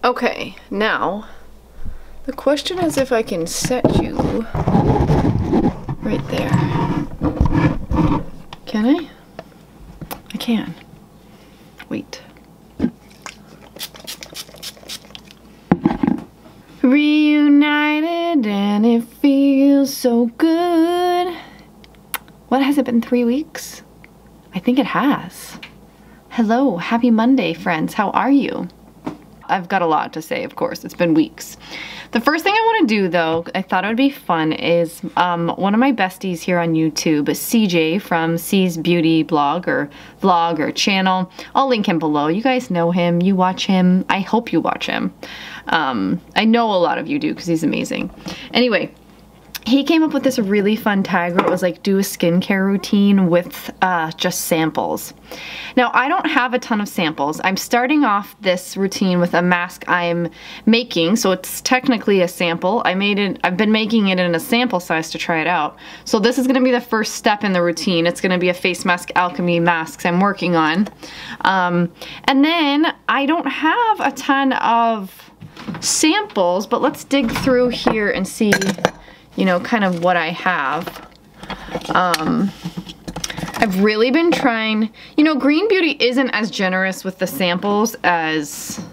Okay, now the question is if I can set you right there. Can I? I can. Wait. Reunited and it feels so good. What, has it been 3 weeks? I think it has. Hello, happy Monday, friends. How are you? I've got a lot to say, of course. It's been weeks. The first thing I want to do, though, I thought it would be fun, is one of my besties here on YouTube, CJ from C's Beauty blog or vlog or channel. I'll link him below. You guys know him. You watch him. I hope you watch him. I know a lot of you do because he's amazing. Anyway, he came up with this really fun tag where it was like, do a skincare routine with just samples. Now, I don't have a ton of samples. I'm starting off this routine with a mask I'm making, so it's technically a sample. I've been making it in a sample size to try it out. So this is gonna be the first step in the routine. It's gonna be a face mask alchemy masks I'm working on. And then I don't have a ton of samples, but let's dig through here and see, you know, kind of what I have. I've really been trying, you know, Green Beauty isn't as generous with the samples as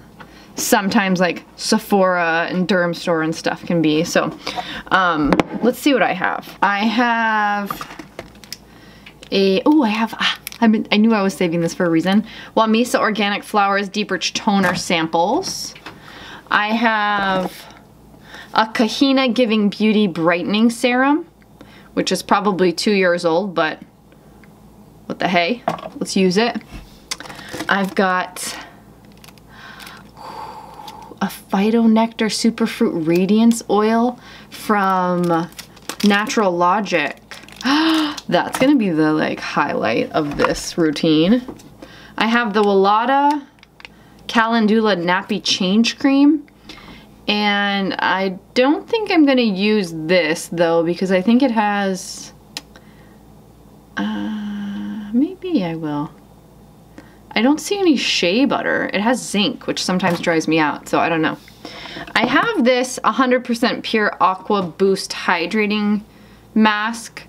sometimes like Sephora and Derm Store and stuff can be. So let's see what I have. I have a, I knew I was saving this for a reason. Wamisa Organic Flowers Deep Rich Toner samples. I have a Kahina Giving Beauty Brightening Serum, which is probably 2 years old, but what the hey, let's use it. I've got a Phyto Nectar Superfruit Radiance Oil from Natural Logic. That's gonna be the like highlight of this routine. I have the Walada Calendula Nappy Change Cream. And I don't think I'm gonna use this though, because I think it has, maybe I will. I don't see any shea butter. It has zinc, which sometimes dries me out, so I don't know. I have this 100% Pure Aqua Boost Hydrating Mask,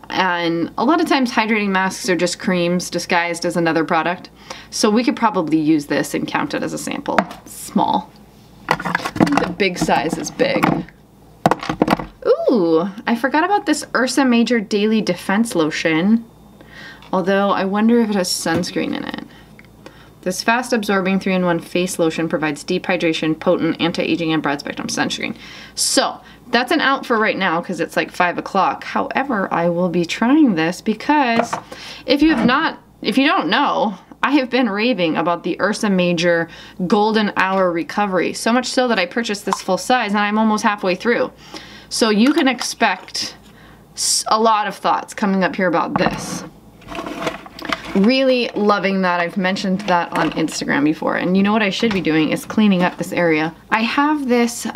and a lot of times hydrating masks are just creams disguised as another product. So we could probably use this and count it as a sample. It's small. The big size is big. Ooh, I forgot about this Ursa Major Daily Defense Lotion. Although I wonder if it has sunscreen in it. This fast absorbing 3-in-1 face lotion provides deep hydration, potent anti-aging and broad spectrum sunscreen. So that's an out for right now because it's like 5 o'clock. However, I will be trying this because if you don't know, I have been raving about the Ursa Major Golden Hour Recovery, so much so that I purchased this full size and I'm almost halfway through. So you can expect a lot of thoughts coming up here about this. Really loving that. I've mentioned that on Instagram before, and you know what I should be doing is cleaning up this area. I have this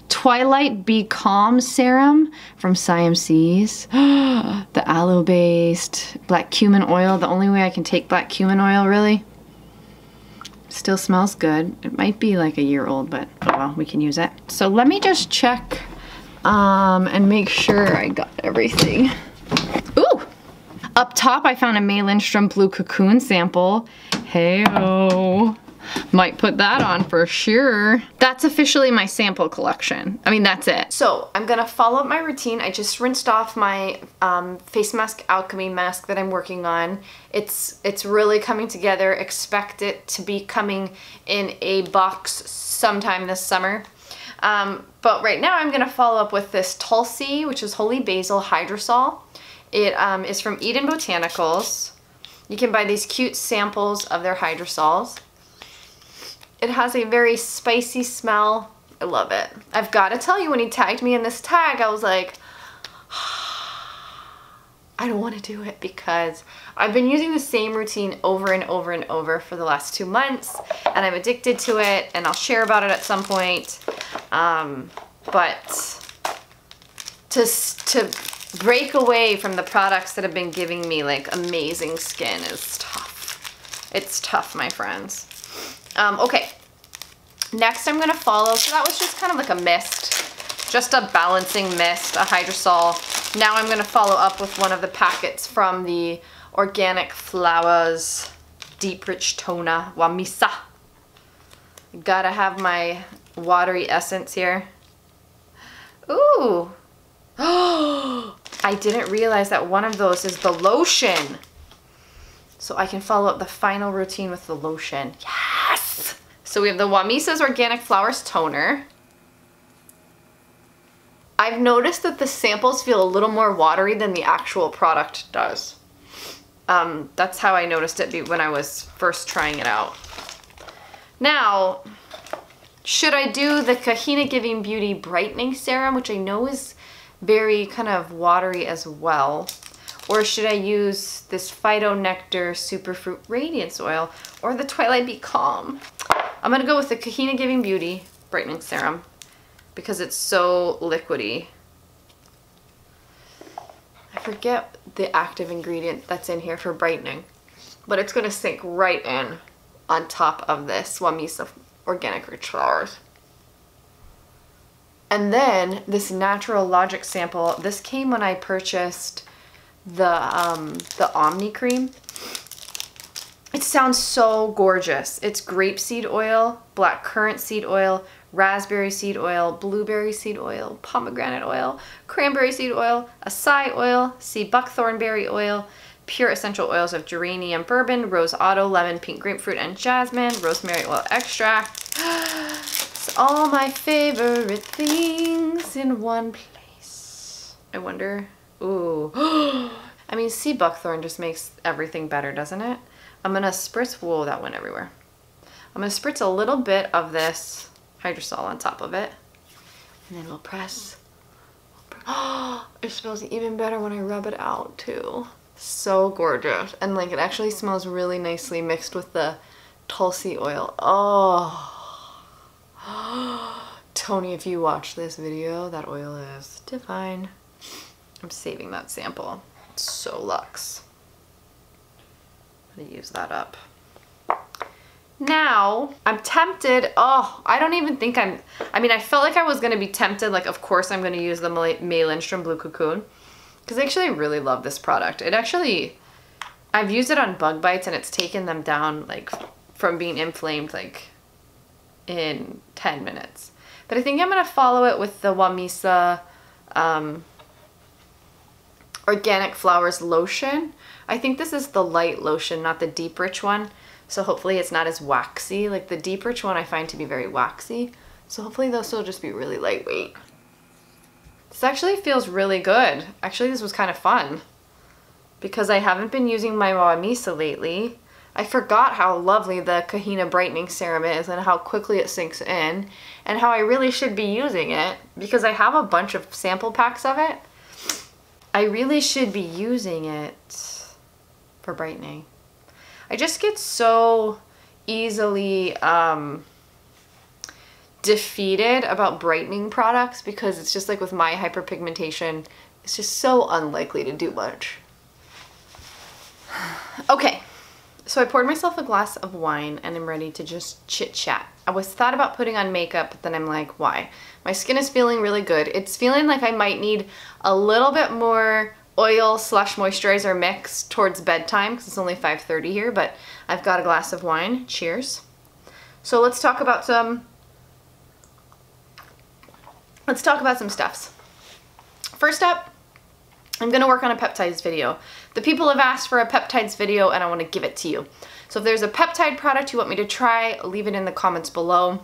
Twilight Be Calm serum from CMC's. The aloe-based black cumin oil. The only way I can take black cumin oil, really. Still smells good. It might be like a year old, but oh well, we can use it. So let me just check and make sure I got everything. Ooh! Up top, I found a May Lindstrom Blue Cocoon sample. Hey-oh. Might put that on for sure. That's officially my sample collection. I mean, that's it. So I'm gonna follow up my routine. I just rinsed off my face mask alchemy mask that I'm working on. It's really coming together. Expect it to be coming in a box sometime this summer. But right now I'm gonna follow up with this Tulsi, which is Holy Basil Hydrosol. It is from Eden Botanicals. You can buy these cute samples of their hydrosols. It has a very spicy smell. I love it. I've got to tell you, when he tagged me in this tag, I was like, I don't want to do it because I've been using the same routine over and over and over for the last 2 months, and I'm addicted to it, and I'll share about it at some point. But to break away from the products that have been giving me like amazing skin is tough. It's tough, my friends. Okay, Next I'm gonna follow, so that was just kind of like a mist, just a balancing mist, a hydrosol. Now I'm gonna follow up with one of the packets from the Organic Flowers Deep Rich Toner, Wamisa. Gotta have my watery essence here. Ooh. Oh, I didn't realize that one of those is the lotion. So I can follow up the final routine with the lotion. Yes! So we have the Wamisa's Organic Flowers Toner. I've noticed that the samples feel a little more watery than the actual product does. That's how I noticed it when I was first trying it out. Now, should I do the Kahina Giving Beauty Brightening Serum, which I know is very kind of watery as well? Or should I use this Phyto Nectar Superfruit Radiance Oil or the Twilight Be Calm? I'm gonna go with the Kahina Giving Beauty Brightening Serum because it's so liquidy. I forget the active ingredient that's in here for brightening, but it's gonna sink right in on top of this Wamisa Organic Rich Flowers. And then this Natural Logic sample, this came when I purchased the Omni Cream. It sounds so gorgeous. It's grapeseed oil, black currant seed oil, raspberry seed oil, blueberry seed oil, pomegranate oil, cranberry seed oil, acai oil, sea buckthornberry oil, pure essential oils of geranium bourbon, rose otto, lemon, pink grapefruit, and jasmine, rosemary oil extract. It's all my favorite things in one place. I wonder, ooh. I mean, sea buckthorn just makes everything better, doesn't it? I'm gonna spritz, whoa, that went everywhere. I'm gonna spritz a little bit of this hydrosol on top of it. And then we'll press. Oh, it smells even better when I rub it out too. So gorgeous. And like it actually smells really nicely mixed with the tulsi oil. Oh. Tony, if you watch this video, that oil is divine. I'm saving that sample. It's so luxe. I'm gonna use that up. Now, I'm tempted, oh, I don't even think I mean, I felt like I was gonna be tempted, like of course I'm gonna use the May Lindstrom Blue Cocoon, because I actually really love this product. It actually, I've used it on bug bites and it's taken them down like from being inflamed like in 10 minutes. But I think I'm gonna follow it with the Wamisa Organic Flowers Lotion. I think this is the light lotion, not the deep rich one. So hopefully it's not as waxy. Like the deep rich one I find to be very waxy. So hopefully this will just be really lightweight. This actually feels really good. Actually, this was kind of fun because I haven't been using my Wamisa lately. I forgot how lovely the Kahina Brightening Serum is and how quickly it sinks in and how I really should be using it because I have a bunch of sample packs of it. I really should be using it for brightening. I just get so easily defeated about brightening products because it's just like with my hyperpigmentation, it's just so unlikely to do much. Okay, so I poured myself a glass of wine and I'm ready to just chit chat. I thought about putting on makeup, but then I'm like, why? My skin is feeling really good. It's feeling like I might need a little bit more oil / moisturizer mix towards bedtime because it's only 5:30 here, but I've got a glass of wine. Cheers. So let's talk about some stuffs. First up, I'm gonna work on a peptides video. The people have asked for a peptides video and I want to give it to you. So if there's a peptide product you want me to try, leave it in the comments below.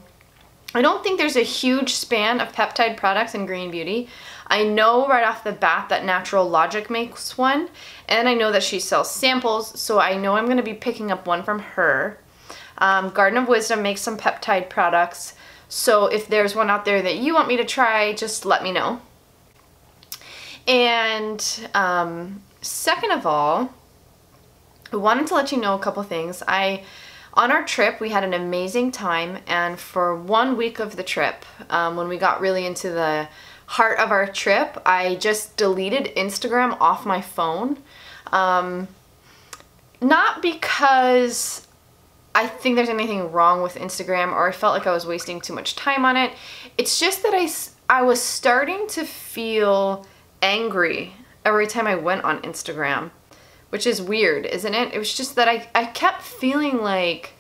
I don't think there's a huge span of peptide products in green beauty. I know right off the bat that Natural Logic makes one, and I know that she sells samples, so I know I'm going to be picking up one from her. Garden of Wisdom makes some peptide products, so if there's one out there that you want me to try, just let me know. And second of all, I wanted to let you know a couple things. On our trip, we had an amazing time, and for 1 week of the trip, when we got really into the heart of our trip, I just deleted Instagram off my phone. Not because I think there's anything wrong with Instagram or I felt like I was wasting too much time on it. It's just that I was starting to feel angry every time I went on Instagram, which is weird, isn't it? It was just that I kept feeling like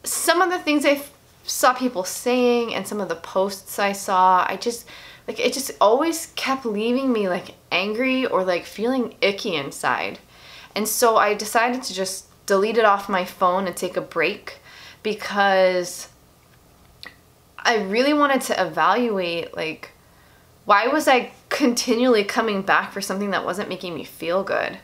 some of the things I saw people saying and some of the posts I saw, it just always kept leaving me like angry or like feeling icky inside. And so I decided to just delete it off my phone and take a break, because I really wanted to evaluate, like, why was I continually coming back for something that wasn't making me feel good?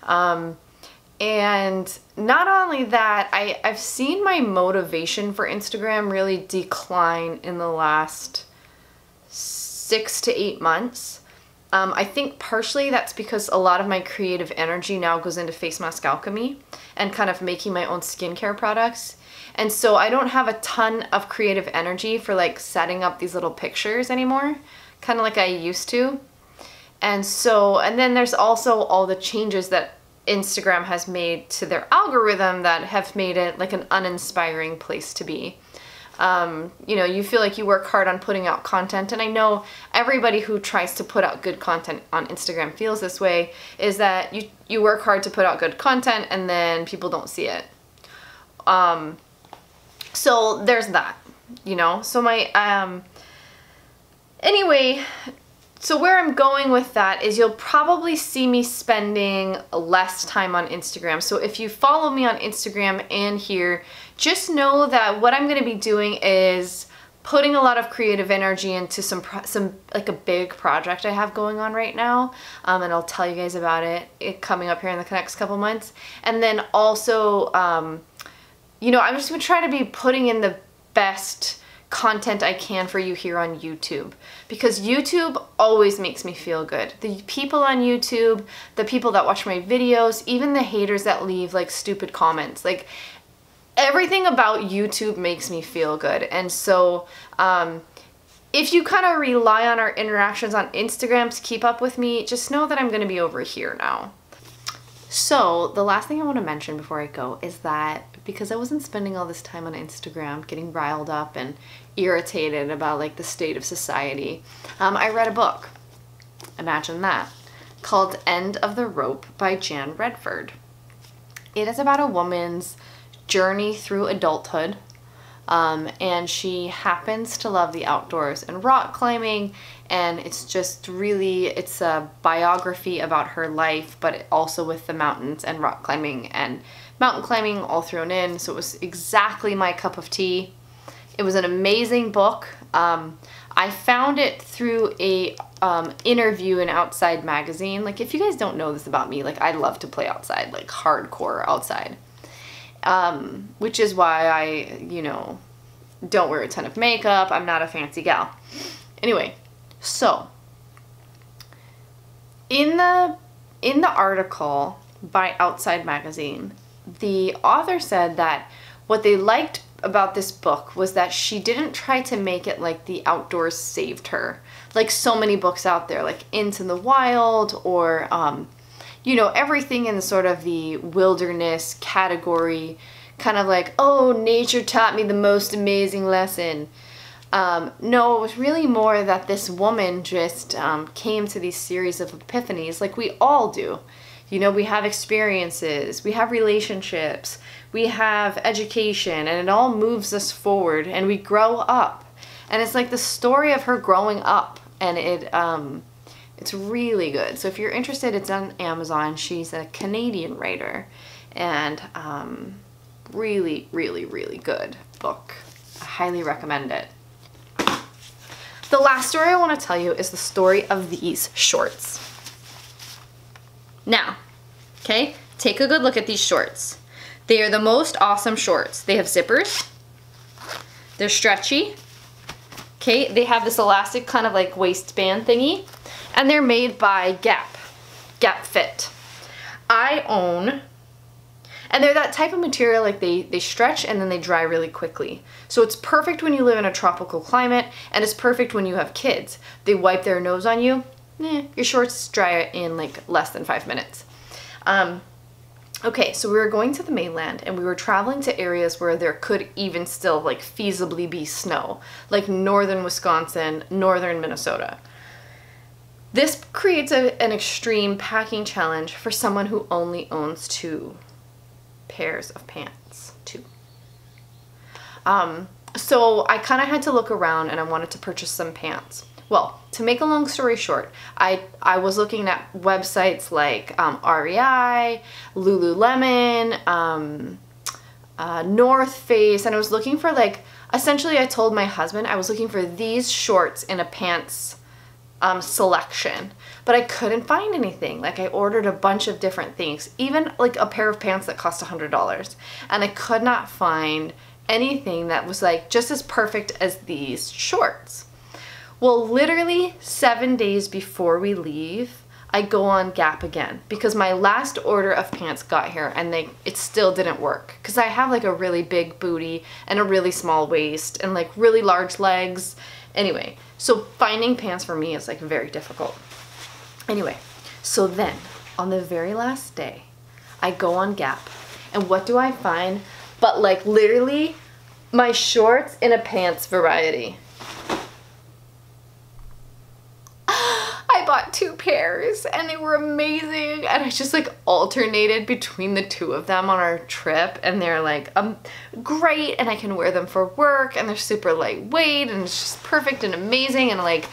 And not only that, I've seen my motivation for Instagram really decline in the last 6 to 8 months. I think partially that's because a lot of my creative energy now goes into face mask alchemy and kind of making my own skincare products. And so I don't have a ton of creative energy for like setting up these little pictures anymore, kind of like I used to. And then there's also all the changes that Instagram has made to their algorithm that have made it like an uninspiring place to be. You know, you feel like you work hard on putting out content, and I know everybody who tries to put out good content on Instagram feels this way, is that you work hard to put out good content and then people don't see it. So there's that, you know. So anyway, so where I'm going with that is you'll probably see me spending less time on Instagram. So if you follow me on Instagram and here, just know that what I'm going to be doing is putting a lot of creative energy into some like a big project I have going on right now. And I'll tell you guys about it coming up here in the next couple months. And then also, you know, I'm just going to try to be putting in the best content I can for you here on YouTube, because YouTube always makes me feel good. The people on YouTube, the people that watch my videos, even the haters that leave like stupid comments, like everything about YouTube makes me feel good. And so if you kind of rely on our interactions on Instagram to keep up with me, just know that I'm going to be over here now. So the last thing I want to mention before I go is that because I wasn't spending all this time on Instagram getting riled up and irritated about like the state of society, I read a book, imagine that, called End of the Rope by Jan Redford. It is about a woman's journey through adulthood, and she happens to love the outdoors and rock climbing, and it's just really, it's a biography about her life, but also with the mountains and rock climbing and mountain climbing all thrown in. So it was exactly my cup of tea. It was an amazing book. I found it through a interview in Outside magazine. Like, if you guys don't know this about me, like I love to play outside, like hardcore outside. Which is why I, you know, don't wear a ton of makeup. I'm not a fancy gal. Anyway, so in the article by Outside magazine, the author said that what they liked about this book was that she didn't try to make it like the outdoors saved her, like so many books out there, like Into the Wild or you know, everything in sort of the wilderness category, kind of like, oh, nature taught me the most amazing lesson. No, it was really more that this woman just came to these series of epiphanies like we all do. You know, we have experiences, we have relationships, we have education, and it all moves us forward and we grow up. And it's like the story of her growing up, and it's really good. So if you're interested, it's on Amazon. She's a Canadian writer, and really, really, really good book. I highly recommend it. The last story I want to tell you is the story of these shorts. Now, okay, take a good look at these shorts. They are the most awesome shorts. They have zippers. They're stretchy. Okay, they have this elastic kind of like waistband thingy. And they're made by Gap Fit. I own, and they're that type of material, like they stretch and then they dry really quickly. So it's perfect when you live in a tropical climate, and it's perfect when you have kids. They wipe their nose on you, your shorts dry in like less than 5 minutes. Okay, so we were going to the mainland and we were traveling to areas where there could even still like feasibly be snow, like northern Wisconsin, northern Minnesota. This creates an extreme packing challenge for someone who only owns 2 pairs of pants. 2. So I kind of had to look around and I wanted to purchase some pants. Well, to make a long story short, I was looking at websites like REI, Lululemon, North Face, and I was looking for like, essentially I told my husband I was looking for these shorts in a pants selection, but I couldn't find anything. Like I ordered a bunch of different things, even like a pair of pants that cost $100, and I could not find anything that was like just as perfect as these shorts. Well, literally 7 days before we leave, I go on Gap again because my last order of pants got here and it still didn't work because I have like a really big booty and a really small waist and like really large legs. Anyway, so finding pants for me is like very difficult. Anyway, so then on the very last day, I go on Gap and what do I find but like literally my shorts in a pants variety. I bought 2 pairs and they were amazing and I just like alternated between the 2 of them on our trip and they're like great and I can wear them for work and they're super lightweight and it's just perfect and amazing. And like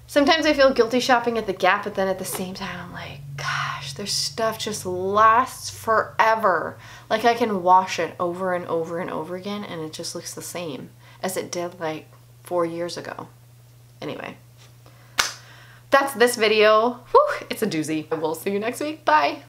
sometimes I feel guilty shopping at the Gap, but then at the same time I'm like, gosh, their stuff just lasts forever. Like I can wash it over and over and over again and it just looks the same as it did like 4 years ago. Anyway, that's this video. Whew, it's a doozy. I will see you next week. Bye.